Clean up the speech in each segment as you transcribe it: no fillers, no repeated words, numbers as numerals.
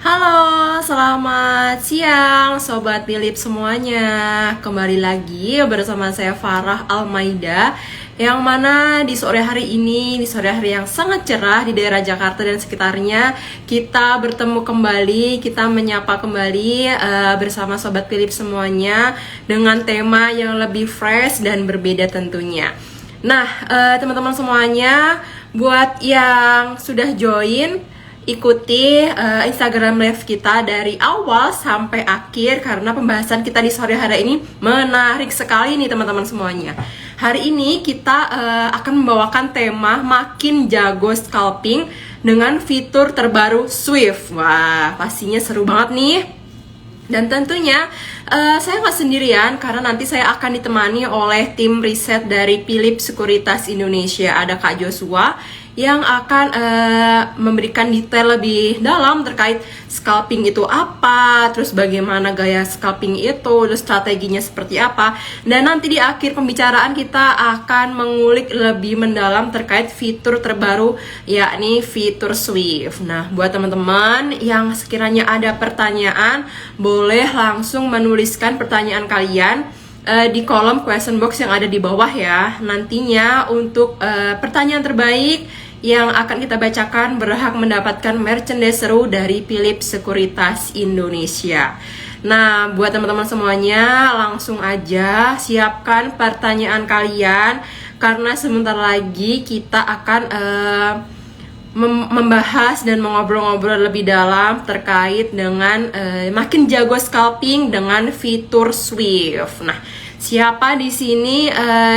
Halo, selamat siang Sobat Philip semuanya. Kembali lagi bersama saya Farah Almaida, yang mana di sore hari ini, di sore hari yang sangat cerah di daerah Jakarta dan sekitarnya, kita bertemu kembali, kita menyapa kembali bersama Sobat Philip semuanya dengan tema yang lebih fresh dan berbeda tentunya. Nah, teman-teman semuanya, buat yang sudah join, ikuti Instagram live kita dari awal sampai akhir karena pembahasan kita di sore hari ini menarik sekali nih teman-teman semuanya. Hari ini kita akan membawakan tema makin jago scalping dengan fitur terbaru Swift. Wah, pastinya seru banget nih. Dan tentunya saya nggak sendirian karena nanti saya akan ditemani oleh tim riset dari Philip Sekuritas Indonesia. Ada Kak Joshua yang akan memberikan detail lebih dalam terkait scalping itu apa, terus bagaimana gaya scalping itu, terus strateginya seperti apa. Dan nanti di akhir pembicaraan kita akan mengulik lebih mendalam terkait fitur terbaru, yakni fitur Swift. Nah, buat teman-teman yang sekiranya ada pertanyaan, boleh langsung menuliskan pertanyaan kalian di kolom question box yang ada di bawah ya. Nantinya untuk pertanyaan terbaik yang akan kita bacakan berhak mendapatkan merchandise seru dari Philip Sekuritas Indonesia. Nah, buat teman-teman semuanya, langsung aja siapkan pertanyaan kalian karena sebentar lagi kita akan membahas dan mengobrol-ngobrol lebih dalam terkait dengan makin jago scalping dengan fitur Swift. Nah, siapa di sini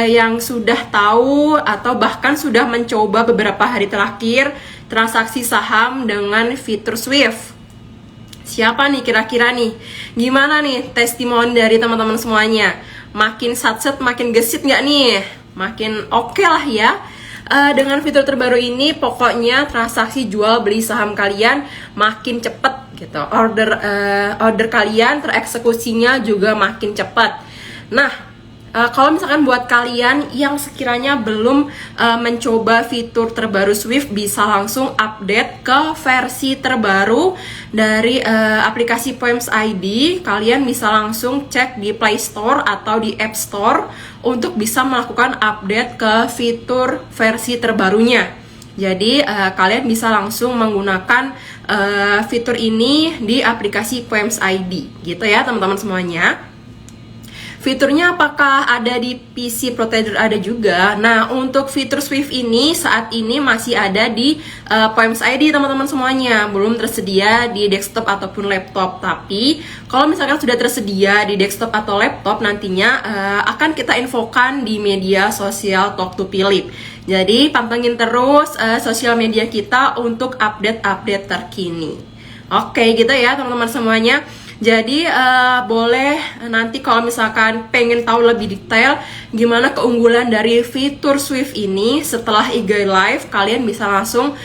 yang sudah tahu atau bahkan sudah mencoba beberapa hari terakhir transaksi saham dengan fitur Swift? Siapa nih kira-kira nih? Gimana nih testimoni dari teman-teman semuanya? Makin satset, makin gesit nggak nih? Makin oke lah ya. Dengan fitur terbaru ini pokoknya transaksi jual beli saham kalian makin cepet gitu. Order kalian tereksekusinya juga makin cepat. Nah, kalau misalkan buat kalian yang sekiranya belum mencoba fitur terbaru Swift, bisa langsung update ke versi terbaru dari aplikasi Poems ID. Kalian bisa langsung cek di Play Store atau di App Store untuk bisa melakukan update ke fitur versi terbarunya. Jadi kalian bisa langsung menggunakan fitur ini di aplikasi Poems ID gitu ya teman-teman semuanya. Fiturnya apakah ada di PC Protector? Ada juga. Nah, untuk fitur Swift ini saat ini masih ada di Poems ID teman-teman semuanya. Belum tersedia di desktop ataupun laptop. Tapi kalau misalkan sudah tersedia di desktop atau laptop, nantinya akan kita infokan di media sosial Talk to Philip. Jadi pantengin terus sosial media kita untuk update-update terkini. Oke, gitu ya teman-teman semuanya. Jadi boleh nanti kalau misalkan pengen tahu lebih detail gimana keunggulan dari fitur Swift ini setelah IG Live, kalian bisa langsung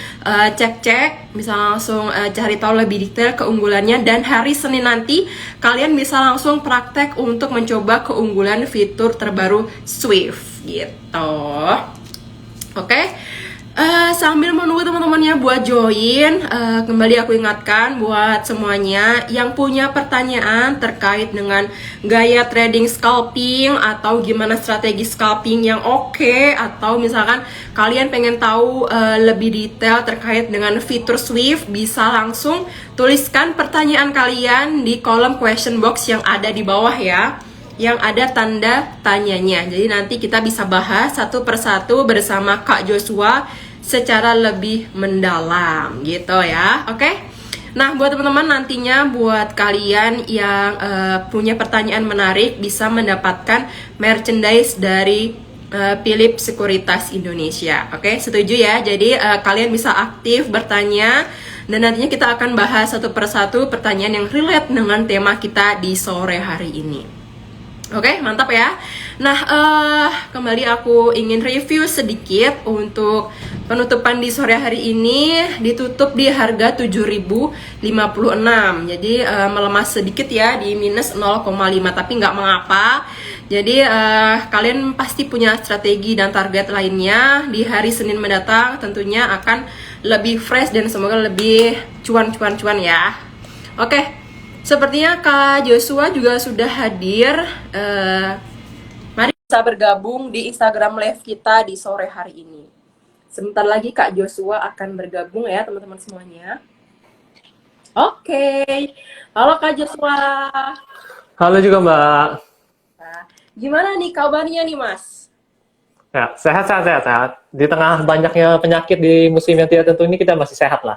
cek-cek, bisa langsung cari tahu lebih detail keunggulannya. Dan hari Senin nanti kalian bisa langsung praktek untuk mencoba keunggulan fitur terbaru Swift gitu. Oke. Sambil menunggu teman-temannya buat join, kembali aku ingatkan buat semuanya yang punya pertanyaan terkait dengan gaya trading scalping atau gimana strategi scalping yang oke, atau misalkan kalian pengen tahu lebih detail terkait dengan fitur Swift, bisa langsung tuliskan pertanyaan kalian di kolom question box yang ada di bawah ya, yang ada tanda tanyanya. Jadi nanti kita bisa bahas satu persatu bersama Kak Joshua secara lebih mendalam gitu ya. Oke. Nah, buat teman-teman nantinya buat kalian yang punya pertanyaan menarik bisa mendapatkan merchandise dari Philip Sekuritas Indonesia. Oke, setuju ya? Jadi kalian bisa aktif bertanya dan nantinya kita akan bahas satu persatu pertanyaan yang relate dengan tema kita di sore hari ini. Oke, mantap ya. Nah, kembali aku ingin review sedikit untuk penutupan di sore hari ini. Ditutup di harga 7.056. Jadi melemah sedikit ya, di minus 0,5, tapi nggak mengapa. Jadi kalian pasti punya strategi dan target lainnya. Di hari Senin mendatang tentunya akan lebih fresh dan semoga lebih cuan ya. Oke, sepertinya Kak Joshua juga sudah hadir. Eh, Mari bisa bergabung di Instagram Live kita di sore hari ini. Sebentar lagi Kak Joshua akan bergabung ya teman-teman semuanya. Oke, halo Kak Joshua. Halo juga Mbak. Nah, gimana nih kabarnya nih Mas? Ya, sehat, sehat, sehat, sehat. Di tengah banyaknya penyakit di musim yang tidak tentu ini kita masih sehat lah.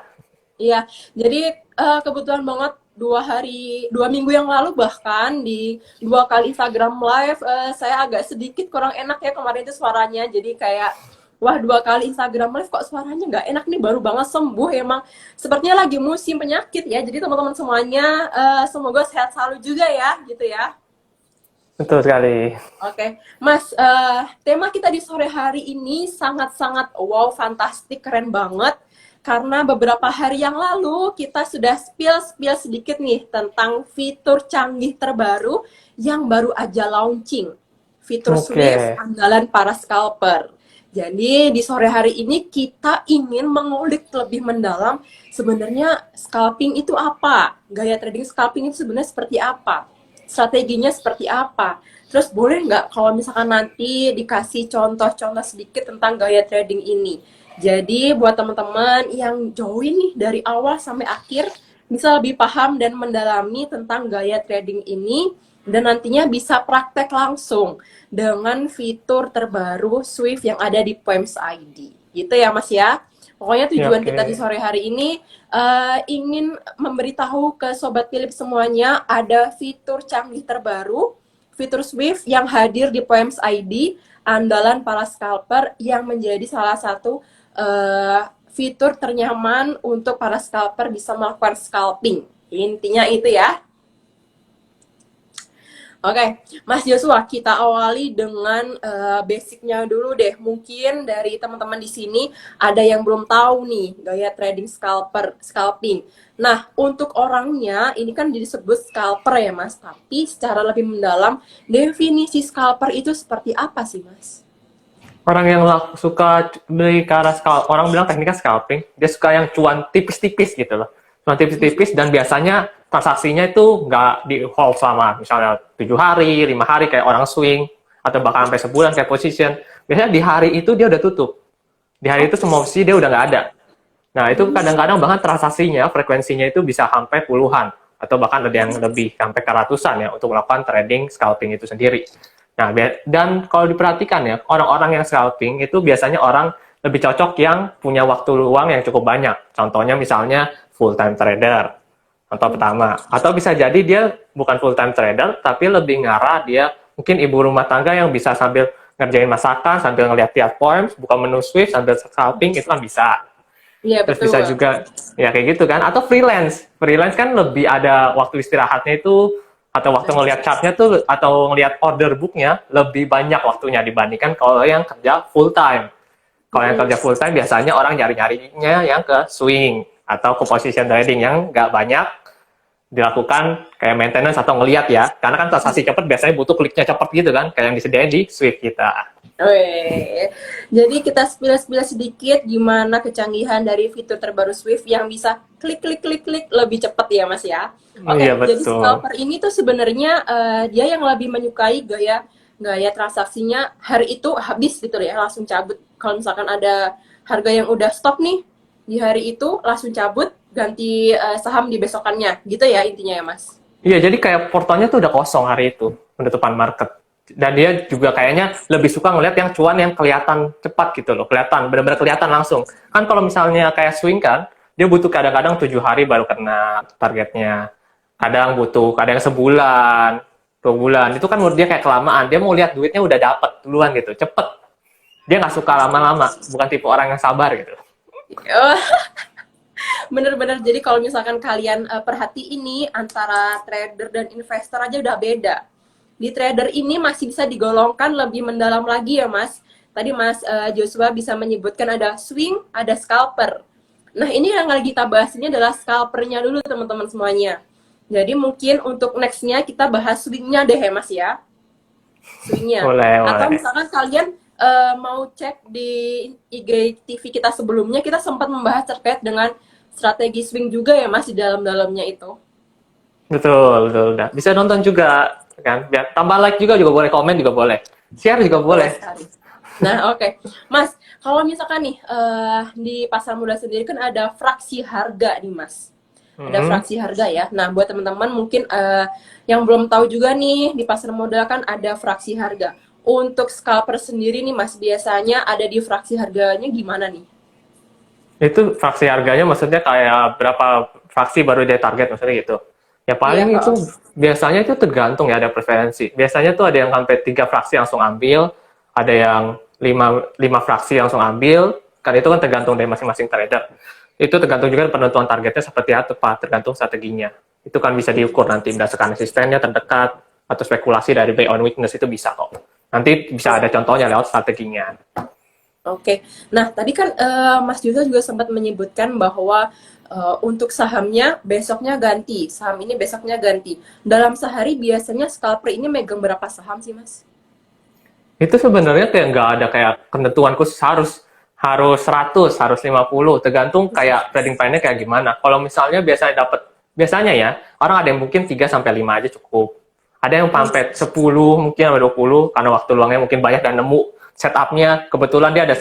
Iya, jadi kebetulan banget 2 minggu yang lalu bahkan di 2 kali Instagram Live saya agak sedikit kurang enak ya kemarin itu suaranya. Jadi kayak wah 2 kali Instagram Live kok suaranya nggak enak nih baru banget sembuh emang sepertinya lagi musim penyakit ya. Jadi teman-teman semuanya semoga sehat selalu juga ya gitu ya. Betul sekali. Oke, Mas, tema kita di sore hari ini sangat-sangat wow, fantastik, keren banget. Karena beberapa hari yang lalu kita sudah spill sedikit nih tentang fitur canggih terbaru yang baru aja launching. Fitur Swift Oke. andalan para scalper. Jadi di sore hari ini kita ingin mengulik lebih mendalam sebenarnya scalping itu apa? Gaya trading scalping itu sebenarnya seperti apa? Strateginya seperti apa? Terus boleh nggak kalau misalkan nanti dikasih contoh-contoh sedikit tentang gaya trading ini? Jadi buat teman-teman yang join nih dari awal sampai akhir bisa lebih paham dan mendalami tentang gaya trading ini dan nantinya bisa praktek langsung dengan fitur terbaru Swift yang ada di Poems ID. Gitu ya Mas ya. Pokoknya Ya, tujuan kita di oke. sore hari ini ingin memberitahu ke Sobat Philip semuanya ada fitur canggih terbaru, fitur Swift yang hadir di Poems ID, andalan para scalper yang menjadi salah satu fitur ternyaman untuk para scalper bisa melakukan scalping. Intinya itu ya. Oke, Mas Joshua, kita awali dengan basicnya dulu deh. Mungkin dari teman-teman di sini ada yang belum tahu nih gaya trading scalping. Nah, untuk orangnya ini kan disebut scalper ya, Mas. Tapi secara lebih mendalam, definisi scalper itu seperti apa sih, Mas? Orang yang suka beli ke arah orang bilang tekniknya scalping, dia suka yang cuan tipis-tipis gitu loh. Cuan tipis-tipis dan biasanya transaksinya itu nggak di hold selama misalnya 7 hari, 5 hari kayak orang swing atau bahkan sampai sebulan kayak position. Biasanya di hari itu dia udah tutup. Di hari itu semua opsi dia udah nggak ada. Nah, itu kadang-kadang bahkan transaksinya, frekuensinya itu bisa sampai puluhan, atau bahkan ada yang lebih, sampai ke ratusan ya, untuk melakukan trading scalping itu sendiri. Nah, dan kalau diperhatikan ya, orang-orang yang scalping itu biasanya orang lebih cocok yang punya waktu luang yang cukup banyak. Contohnya misalnya full-time trader, contoh pertama. Atau bisa jadi dia bukan full-time trader, tapi lebih ngarah dia mungkin ibu rumah tangga yang bisa sambil ngerjain masakan, sambil ngeliat tiap poems, buka menu Swift, sambil scalping, itu kan bisa. Iya, Terus betul. bisa juga ya kayak gitu kan, atau freelance kan lebih ada waktu istirahatnya itu, atau waktu ngelihat chartnya tuh, atau ngelihat order booknya lebih banyak waktunya dibandingkan kalau yang kerja full time. Kalau yang kerja full time biasanya orang nyari-nyarinya yang ke swing atau ke position trading yang nggak banyak dilakukan kayak maintenance atau ngelihat ya, karena kan transaksi cepat biasanya butuh kliknya cepat gitu kan, kayak yang disediain di Swift kita. Weh. Jadi kita spill sedikit gimana kecanggihan dari fitur terbaru Swift yang bisa klik klik klik klik lebih cepat ya Mas ya. Iya Oke, jadi betul. scalper ini tuh sebenarnya dia yang lebih menyukai gaya gaya transaksinya hari itu habis gitu ya, langsung cabut. Kalau misalkan ada harga yang udah stop nih di hari itu langsung cabut ganti saham di besokannya gitu ya intinya ya Mas. Iya, jadi kayak portonya tuh udah kosong hari itu, penutupan market. Dan dia juga kayaknya lebih suka ngelihat yang cuan yang kelihatan cepat gitu loh, kelihatan, benar-benar kelihatan langsung. Kan kalau misalnya kayak swing kan, dia butuh kadang-kadang 7 hari baru kena targetnya. Kadang butuh, kadang sebulan, 2 bulan. Itu kan menurut dia kayak kelamaan. Dia mau lihat duitnya udah dapet duluan gitu, cepet. Dia nggak suka lama-lama, bukan tipe orang yang sabar gitu. Bener-bener, jadi kalau misalkan kalian perhati ini antara trader dan investor aja udah beda. Di trader ini masih bisa digolongkan lebih mendalam lagi ya Mas. Tadi Mas Joshua bisa menyebutkan ada swing, ada scalper. Nah ini yang lagi kita bahas ini adalah scalpernya dulu teman-teman semuanya. Jadi mungkin untuk nextnya kita bahas swingnya deh ya Mas ya. Swingnya. Boleh, Atau boleh. misalkan kalian mau cek di IG TV kita sebelumnya, kita sempat membahas terkait dengan strategi swing juga ya Mas di dalam-dalamnya itu. Betul, betul. Udah. Bisa nonton juga, kan? Biar tambah like juga boleh, komen juga boleh. Share juga Boleh boleh. sekali. Nah, oke. Mas, kalau misalkan nih di Pasar Muda sendiri kan ada fraksi harga nih, Mas. Ada Mhm. fraksi harga ya. Nah, buat teman-teman mungkin yang belum tahu juga nih di Pasar Modal kan ada fraksi harga. Untuk scalper sendiri nih, Mas, biasanya ada di fraksi harganya gimana nih? Itu fraksi harganya maksudnya kayak berapa fraksi baru dia target maksudnya gitu. Ya Iya, paling heeh. itu biasanya itu tergantung ya, ada preferensi. Biasanya tuh ada yang sampai 3 fraksi langsung ambil, ada yang lima fraksi langsung ambil, kan itu kan tergantung dari masing-masing trader. Itu tergantung juga penentuan targetnya seperti apa, tergantung strateginya. Itu kan bisa diukur nanti berdasarkan resistennya terdekat atau spekulasi dari buy on weakness itu bisa kok. Nanti bisa ada contohnya lewat strateginya. Oke. Nah, tadi kan Mas Jusa juga sempat menyebutkan bahwa untuk sahamnya besoknya ganti, saham ini besoknya ganti. Dalam sehari biasanya scalper ini megang berapa saham sih, Mas? Itu sebenarnya kayak nggak ada kayak ketentuan khusus harus harus 100, harus 50, tergantung kayak trading plan-nya kayak gimana. Kalau misalnya biasanya ya, orang ada yang mungkin 3 sampai 5 aja cukup. Ada yang sampai 10 mungkin sampai 20 karena waktu luangnya mungkin banyak dan nemu setup-nya, kebetulan dia ada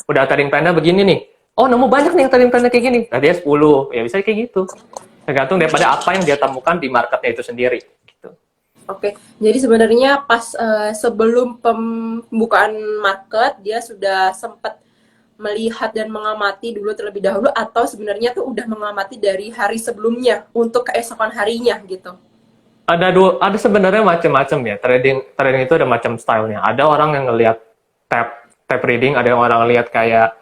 udah trading plan-nya begini nih. Oh, nemu banyak nih yang trading plan-nya kayak gini. Nah, dia 10, ya bisa kayak gitu. Tergantung daripada apa yang dia temukan di marketnya itu sendiri. Gitu. Oke, jadi sebenarnya pas sebelum pembukaan market dia sudah sempat melihat dan mengamati dulu terlebih dahulu atau sebenarnya tuh udah mengamati dari hari sebelumnya untuk keesokan harinya gitu. Ada sebenarnya macam-macam ya, trading trading itu ada macam stylenya. Ada orang yang ngelihat tab reading, ada yang orang lihat kayak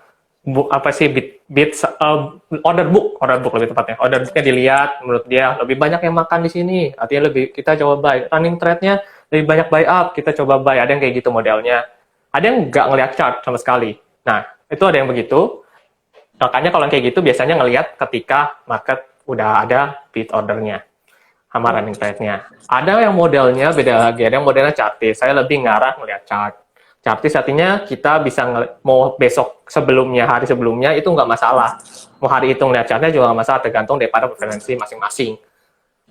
apa sih order book lebih tepatnya. Order booknya dilihat, menurut dia lebih banyak yang makan di sini, artinya lebih kita coba buy. Running trade-nya lebih banyak buy up, kita coba buy. Ada yang kayak gitu modelnya. Ada yang nggak ngelihat chart sama sekali. Nah, itu ada yang begitu. Makanya kalau yang kayak gitu biasanya ngelihat ketika market udah ada bid ordernya sama running trade-nya. Ada yang modelnya beda lagi, ada yang modelnya chartis. Saya lebih ngarah melihat chart. Chartis artinya kita bisa mau besok sebelumnya, hari sebelumnya itu nggak masalah. Mau hari itu ngeliat chartnya juga nggak masalah, tergantung daripada preferensi masing-masing.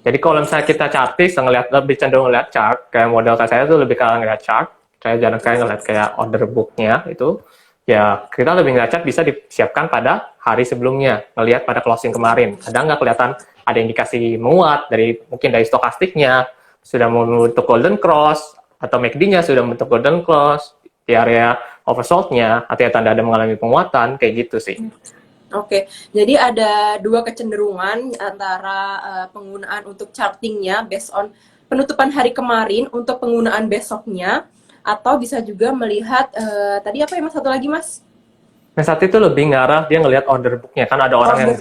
Jadi kalau misalnya kita chartis, lebih cenderung ngeliat chart, kayak model saya tuh lebih kalah ngeliat chart. Saya jarang sekali ngeliat kayak order book-nya itu. Ya, kita lebih ngeliat chart bisa disiapkan pada hari sebelumnya, ngelihat pada closing kemarin. Kadang nggak kelihatan ada indikasi menguat mungkin dari stokastiknya sudah membentuk golden cross atau MACD-nya sudah membentuk golden cross di area oversold-nya, artinya tanda ada mengalami penguatan kayak gitu sih. Oke, jadi ada dua kecenderungan antara penggunaan untuk chartingnya based on penutupan hari kemarin untuk penggunaan besoknya, atau bisa juga melihat tadi apa ya Mas, satu lagi Mas? Yang saat itu lebih ngarah dia ngelihat order book-nya, kan ada orang yang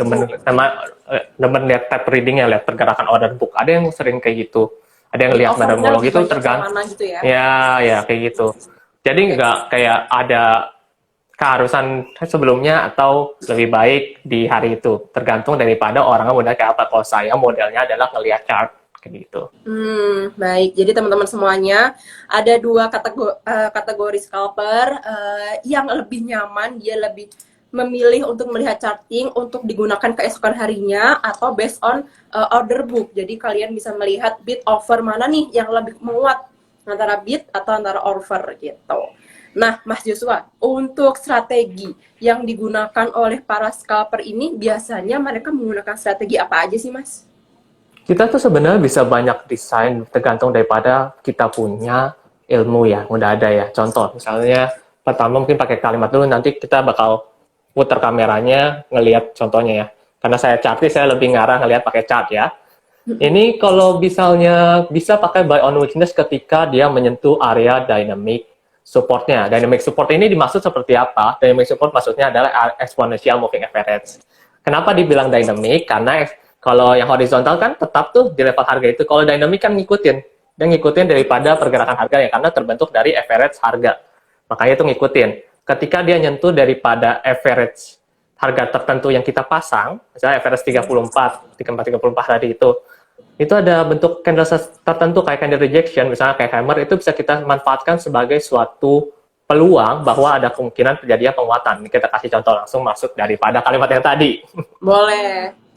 demen lihat tab reading-nya, lihat pergerakan order book. Ada yang sering kayak gitu. Ada yang lihat Overnya monolog lebih itu banyak yang mana gitu ya? Ya kayak gitu. Jadi nggak kayak ada keharusan sebelumnya atau lebih baik di hari itu. Tergantung daripada orangnya model kayak apa. Kalau saya modelnya adalah ngelihat chart kayak gitu. Baik. Jadi teman-teman semuanya ada dua kategori scalper yang lebih nyaman, dia lebih memilih untuk melihat charting untuk digunakan keesokan harinya atau based on order book. Jadi kalian bisa melihat bid offer mana nih yang lebih menguat antara bid atau antara offer gitu. Nah, Mas Joshua, untuk strategi yang digunakan oleh para scalper ini biasanya mereka menggunakan strategi apa aja sih, Mas? Kita tuh sebenarnya bisa banyak desain tergantung daripada kita punya ilmu ya, udah ada ya. Contoh, misalnya pertama mungkin pakai kalimat dulu, nanti kita bakal putar kameranya ngelihat contohnya ya. Karena saya chartis, saya lebih ngarah ngelihat pakai chart ya. Ini kalau misalnya bisa pakai buy on weakness ketika dia menyentuh area dynamic supportnya. Dynamic support ini dimaksud seperti apa? Dynamic support maksudnya adalah exponential moving average. Kenapa dibilang dynamic? Karena kalau yang horizontal kan tetap tuh di level harga itu. Kalau dynamic kan ngikutin. Dan ngikutin daripada pergerakan harga ya, karena terbentuk dari average harga. Makanya itu ngikutin. Ketika dia nyentuh daripada average harga tertentu yang kita pasang, misalnya average 34, 34 tadi itu ada bentuk candle tertentu kayak candle rejection, misalnya kayak hammer, itu bisa kita manfaatkan sebagai suatu peluang bahwa ada kemungkinan terjadinya penguatan. Ini kita kasih contoh langsung masuk daripada kalimat yang tadi. Boleh.